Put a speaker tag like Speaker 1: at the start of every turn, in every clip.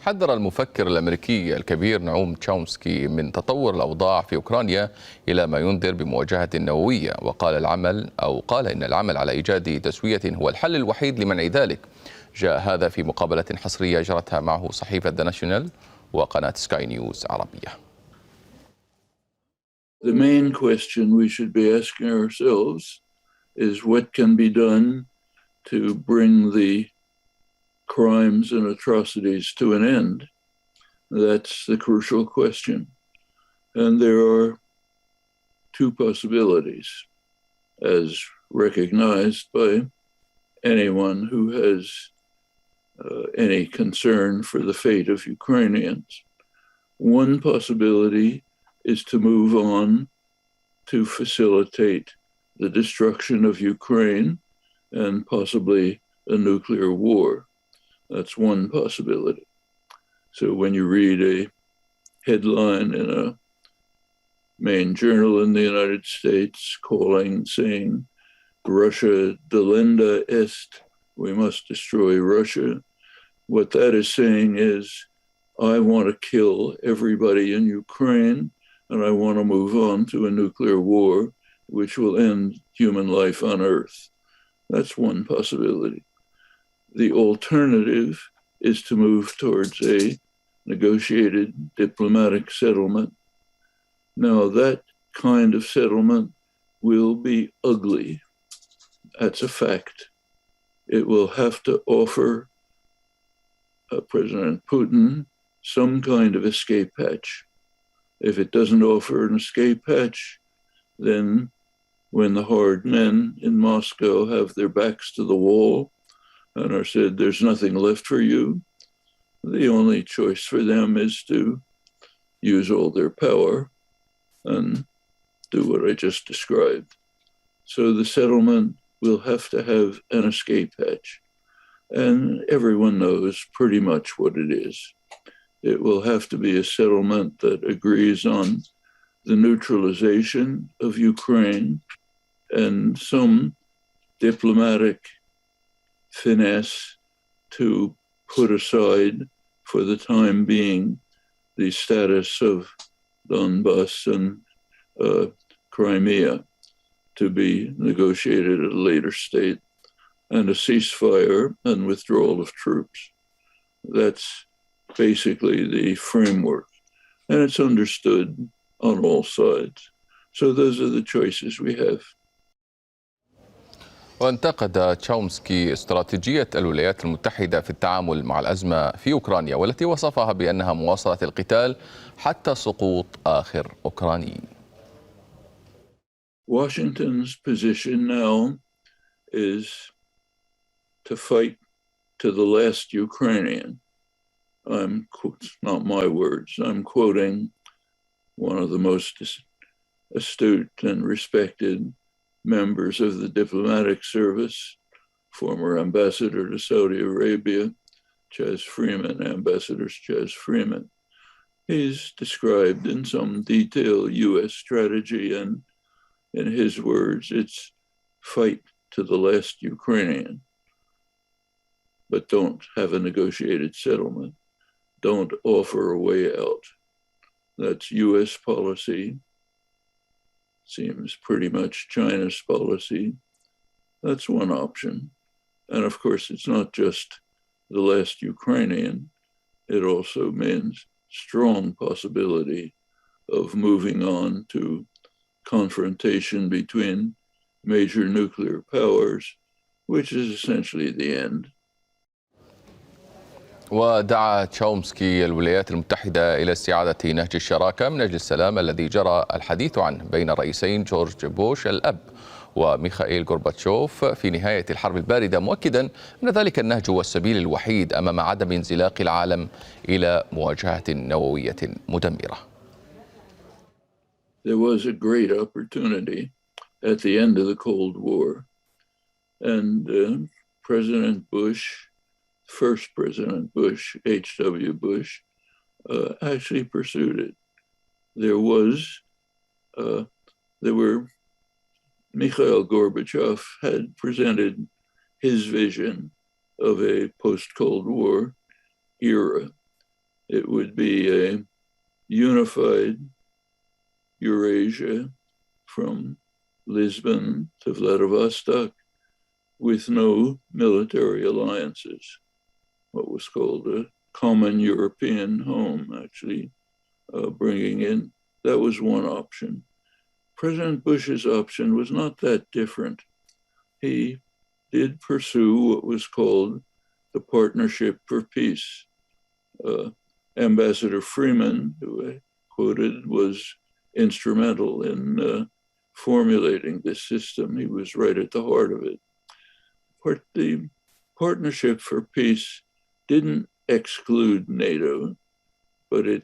Speaker 1: حذر المفكر الأميركي الكبير نعوم تشومسكي من تطور الأوضاع في أوكرانيا إلى ما ينذر بمواجهة نووية، قال إن العمل على إيجاد تسوية هو الحل الوحيد لمنع ذلك. جاء هذا في مقابلة حصرية جرتها معه صحيفة ناشونال وقناة سكاي نيوز عربية.
Speaker 2: The main question we should be asking ourselves is what can be done to bring the crimes and atrocities to an end. That's the crucial question. And there are two possibilities, as recognized by anyone who has any concern for the fate of Ukrainians. One possibility is to move on to facilitate the destruction of Ukraine and possibly a nuclear war. That's one possibility. So when you read a headline in a main journal in the United States saying, Russia delenda est, we must destroy Russia, what that is saying is, I want to kill everybody in Ukraine and I want to move on to a nuclear war which will end human life on Earth. That's one possibility. The alternative is to move towards a negotiated diplomatic settlement. Now, that kind of settlement will be ugly. That's a fact. It will have to offer President Putin some kind of escape hatch. If it doesn't offer an escape hatch, then when the hard men in Moscow have their backs to the wall and are said, there's nothing left for you, the only choice for them is to use all their power and do what I just described. So the settlement will have to have an escape hatch. And everyone knows pretty much what it is. It will have to be a settlement that agrees on the neutralization of Ukraine and some diplomatic finesse to put aside for the time being the status of Donbass and Crimea to be negotiated at a later state, and a ceasefire and withdrawal of troops. That's basically the framework, and it's understood on all sides. So those are the choices we have.
Speaker 1: وانتقد تشومسكي استراتيجية الولايات المتحدة في التعامل مع الأزمة في أوكرانيا، والتي وصفها بأنها مواصلة القتال حتى سقوط آخر أوكراني.
Speaker 2: Washington's position now is to fight to the last Ukrainian. It's not my words. I'm quoting one of the most astute and respected members of the diplomatic service, former ambassador to Saudi Arabia, Ambassador Chaz Freeman. He's described in some detail U.S. strategy, and in his words, it's fight to the last Ukrainian, but don't have a negotiated settlement. Don't offer a way out. That's U.S. policy. Seems pretty much China's policy. That's one option. And of course, it's not just the last Ukrainian. It also means strong possibility of moving on to confrontation between major nuclear powers, which is essentially the end.
Speaker 1: ودعا تشومسكي الولايات المتحدة إلى استعادة نهج الشراكة من أجل السلام الذي جرى الحديث عنه بين الرئيسين جورج بوش الأب وميخائيل غورباتشوف في نهاية الحرب الباردة، مؤكدا أن ذلك النهج هو السبيل الوحيد أمام عدم انزلاق العالم إلى مواجهة نووية مدمرة.
Speaker 2: There was a great opportunity at the end of the Cold War, and President Bush, first President Bush, H.W. Bush, actually pursued it. Mikhail Gorbachev had presented his vision of a post-Cold War era, It would be a unified Eurasia from Lisbon to Vladivostok with no military alliances, what was called a common European home, actually bringing in. That was one option. President Bush's option was not that different. He did pursue what was called the Partnership for Peace. Ambassador Freeman, who I quoted, was instrumental in formulating this system. He was right at the heart of it. The Partnership for Peace didn't exclude NATO, but it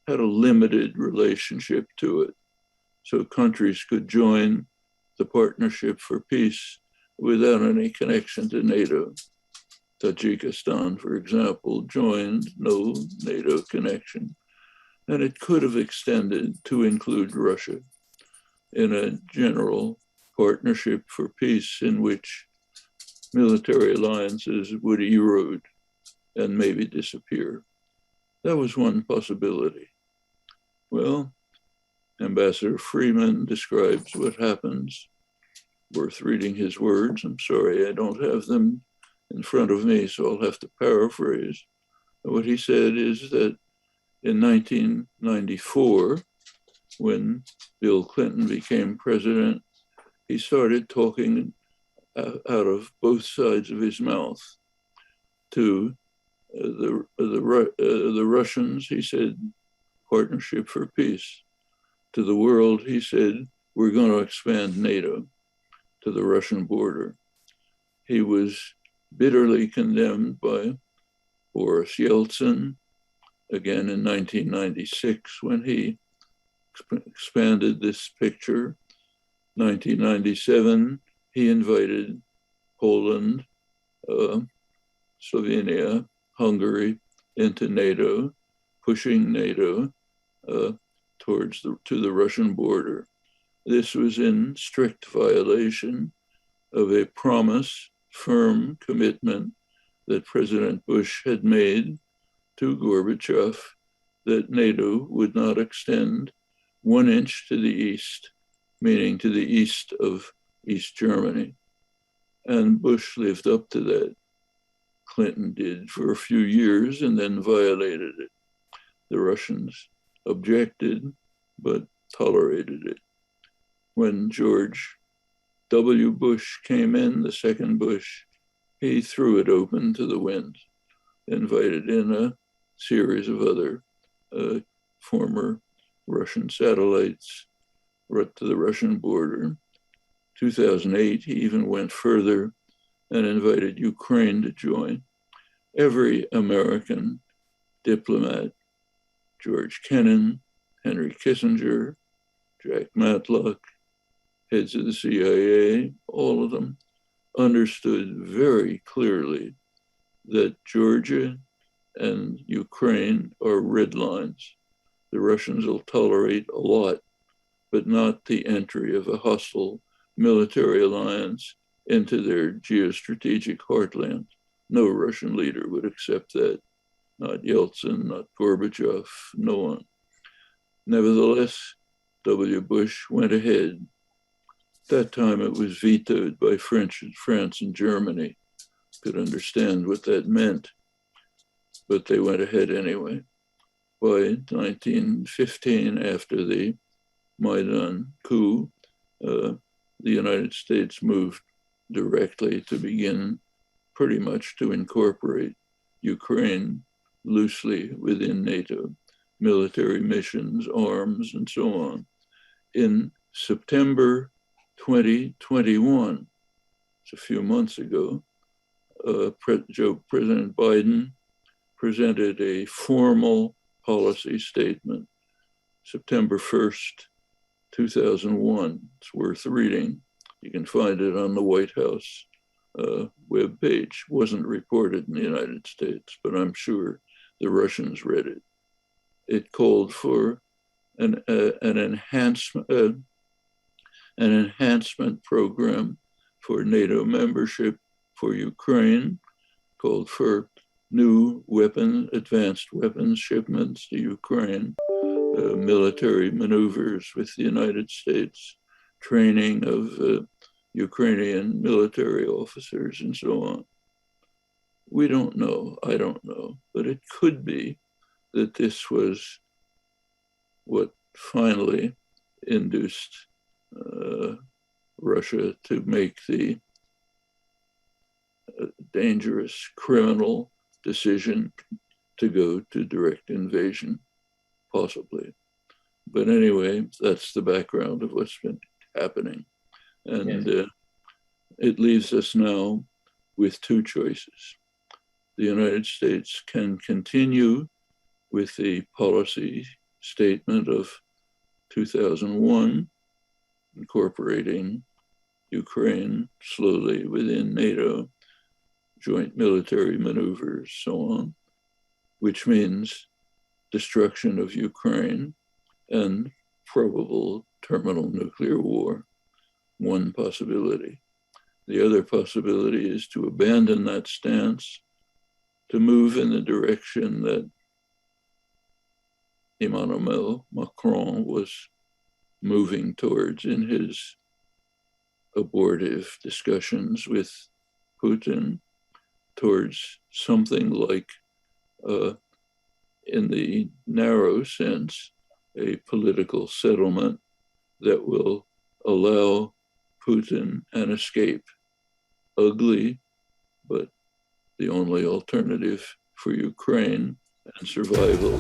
Speaker 2: had a limited relationship to it. So countries could join the Partnership for Peace without any connection to NATO. Tajikistan, for example, joined, no NATO connection. And it could have extended to include Russia in a general partnership for peace in which military alliances would erode and maybe disappear. That was one possibility. Well, Ambassador Freeman describes what happens. Worth reading his words. I'm sorry, I don't have them in front of me, so I'll have to paraphrase. What he said is that in 1994, when Bill Clinton became president, he started talking out of both sides of his mouth to the Russians. He said, Partnership for Peace. To the world, he said, we're going to expand NATO to the Russian border. He was bitterly condemned by Boris Yeltsin, again in 1996, when he expanded this picture. 1997, he invited Poland, Slovenia, Hungary into NATO, pushing NATO to the Russian border. This was in strict violation of a promise, firm commitment that President Bush had made to Gorbachev that NATO would not extend 1 inch to the east, meaning to the east of East Germany. And Bush lived up to that. Clinton did for a few years and then violated it. The Russians objected, but tolerated it. When George W. Bush came in, the second Bush, he threw it open to the wind, invited in a series of other former Russian satellites right to the Russian border. 2008, he even went further and invited Ukraine to join. Every American diplomat, George Kennan, Henry Kissinger, Jack Matlock, heads of the CIA, all of them understood very clearly that Georgia and Ukraine are red lines. The Russians will tolerate a lot, but not the entry of a hostile military alliance into their geostrategic heartland. No Russian leader would accept that. Not Yeltsin, not Gorbachev, no one. Nevertheless, W. Bush went ahead. That time it was vetoed by France and Germany. Could understand what that meant, but they went ahead anyway. By 1915, after the Maidan coup, the United States moved directly to begin pretty much to incorporate Ukraine loosely within NATO, military missions, arms, and so on. In September 2021, it's a few months ago, President Biden presented a formal policy statement, September 1st, 2001. It's worth reading. You can find it on the White House webpage. Wasn't reported in the United States, but I'm sure the Russians read it. It called for an enhancement program for NATO membership for Ukraine, called for new advanced weapons shipments to Ukraine, military maneuvers with the United States, training of Ukrainian military officers, and so on. We don't know. I don't know. But it could be that this was what finally induced Russia to make the dangerous criminal decision to go to direct invasion, possibly. But anyway, that's the background of what's been happening. And it leaves us now with two choices. The United States can continue with the policy statement of 2001, incorporating Ukraine slowly within NATO, joint military maneuvers, so on, which means destruction of Ukraine and probable terminal nuclear war, one possibility. The other possibility is to abandon that stance, to move in the direction that Emmanuel Macron was moving towards in his abortive discussions with Putin, towards something like, in the narrow sense, a political settlement that will allow Putin an escape. Ugly, but the only alternative for Ukraine and survival.